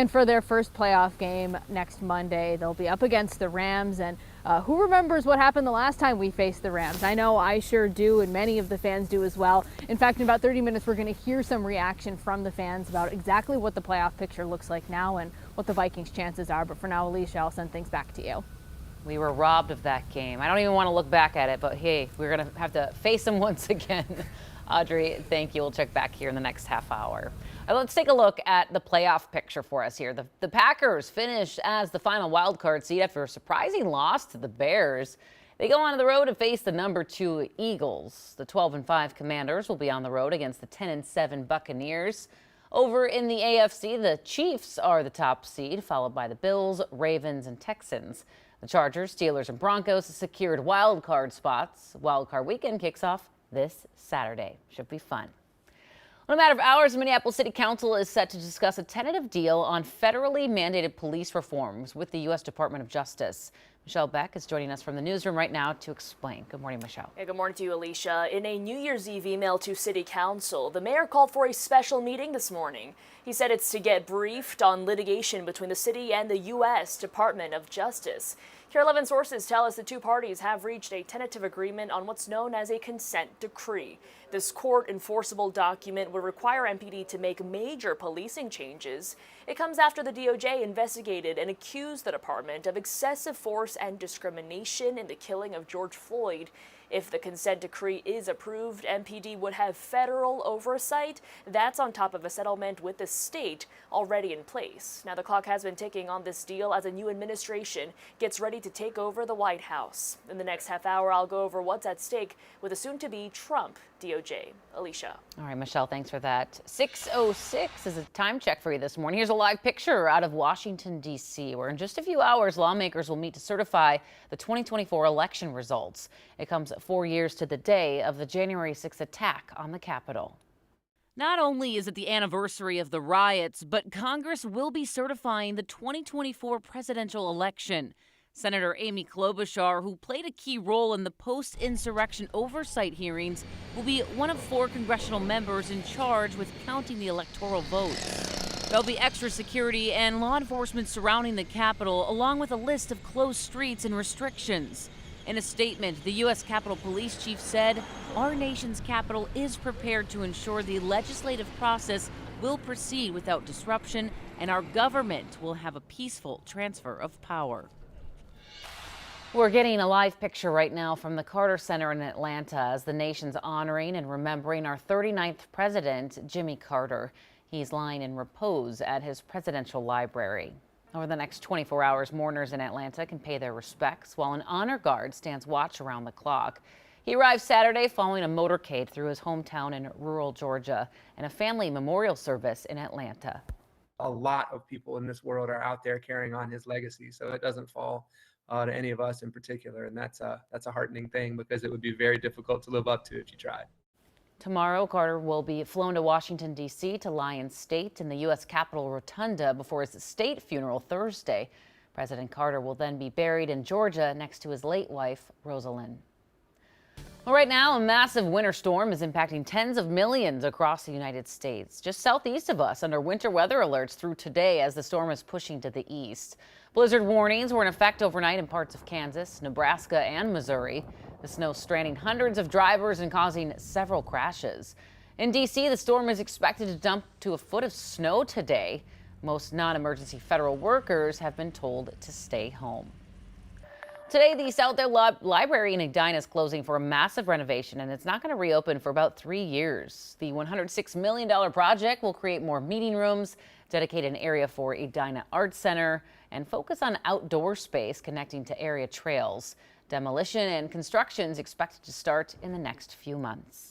And for their first playoff game next Monday, they'll be up against the Rams. And who remembers what happened the last time we faced the Rams? I know I sure do, and many of the fans do as well. In fact, in about 30 minutes, we're going to hear some reaction from the fans about exactly what the playoff picture looks like now and what the Vikings' chances are. But for now, Alicia, I'll send things back to you. We were robbed of that game. I don't even want to look back at it, but hey, we're going to have to face them once again. Audrey, thank you. We'll check back here in the next half hour. Let's take a look at the playoff picture for us here. The Packers finished as the final wild card seed after a surprising loss to the Bears. They go on the road to face the number 2 Eagles. The 12-5 Commanders will be on the road against the 10-7 Buccaneers. Over in the AFC, the Chiefs are the top seed, followed by the Bills, Ravens, and Texans. The Chargers, Steelers, and Broncos secured wild card spots. Wild card weekend kicks off this Saturday. Should be fun. In a matter of hours, Minneapolis City Council is set to discuss a tentative deal on federally mandated police reforms with the U.S. Department of Justice. Michelle Beck is joining us from the newsroom right now to explain. Good morning, Michelle. Good morning to you, Alicia. In a New Year's Eve email to City Council, the mayor called for a special meeting this morning. He said it's to get briefed on litigation between the city and the U.S. Department of Justice. KARE 11 sources tell us the two parties have reached a tentative agreement on what's known as a consent decree. This court-enforceable document would require MPD to make major policing changes. It comes after the DOJ investigated and accused the department of excessive force and discrimination in the killing of George Floyd. If the consent decree is approved, MPD would have federal oversight. That's on top of a settlement with the state already in place. Now, the clock has been ticking on this deal as a new administration gets ready to take over the White House. In the next half hour, I'll go over what's at stake with a soon-to-be Trump DOJ. Alicia. All right, Michelle, thanks for that. 6:06 is a time check for you this morning. Here's a live picture out of Washington, D.C., where in just a few hours, lawmakers will meet to certify the 2024 election results. It comes 4 years to the day of the January 6th attack on the Capitol. Not only is it the anniversary of the riots, but Congress will be certifying the 2024 presidential election. Senator Amy Klobuchar, who played a key role in the post-insurrection oversight hearings, will be one of 4 congressional members in charge with counting the electoral votes. There'll be extra security and law enforcement surrounding the Capitol, along with a list of closed streets and restrictions. In a statement, the U.S. Capitol Police Chief said, "Our nation's capital is prepared to ensure the legislative process will proceed without disruption, and our government will have a peaceful transfer of power." We're getting a live picture right now from the Carter Center in Atlanta as the nation's honoring and remembering our 39th president, Jimmy Carter. He's lying in repose at his presidential library. Over the next 24 hours, mourners in Atlanta can pay their respects while an honor guard stands watch around the clock. He arrived Saturday following a motorcade through his hometown in rural Georgia and a family memorial service in Atlanta. A lot of people in this world are out there carrying on his legacy, so it doesn't fall to any of us in particular, and that's a heartening thing because it would be very difficult to live up to if you tried. Tomorrow, Carter will be flown to Washington, D.C. to lie in state in the U.S. Capitol Rotunda before his state funeral Thursday. President Carter will then be buried in Georgia next to his late wife, Rosalind. Well, right now, a massive winter storm is impacting tens of millions across the United States. Just southeast of us, under winter weather alerts through today as the storm is pushing to the east. Blizzard warnings were in effect overnight in parts of Kansas, Nebraska, and Missouri. The snow stranding hundreds of drivers and causing several crashes. In D.C., the storm is expected to dump to a foot of snow today. Most non-emergency federal workers have been told to stay home. Today, the Southdale Library in Edina is closing for a massive renovation, and it's not going to reopen for about 3 years. The $106 million project will create more meeting rooms, dedicate an area for Edina Arts Center, and focus on outdoor space connecting to area trails. Demolition and construction is expected to start in the next few months.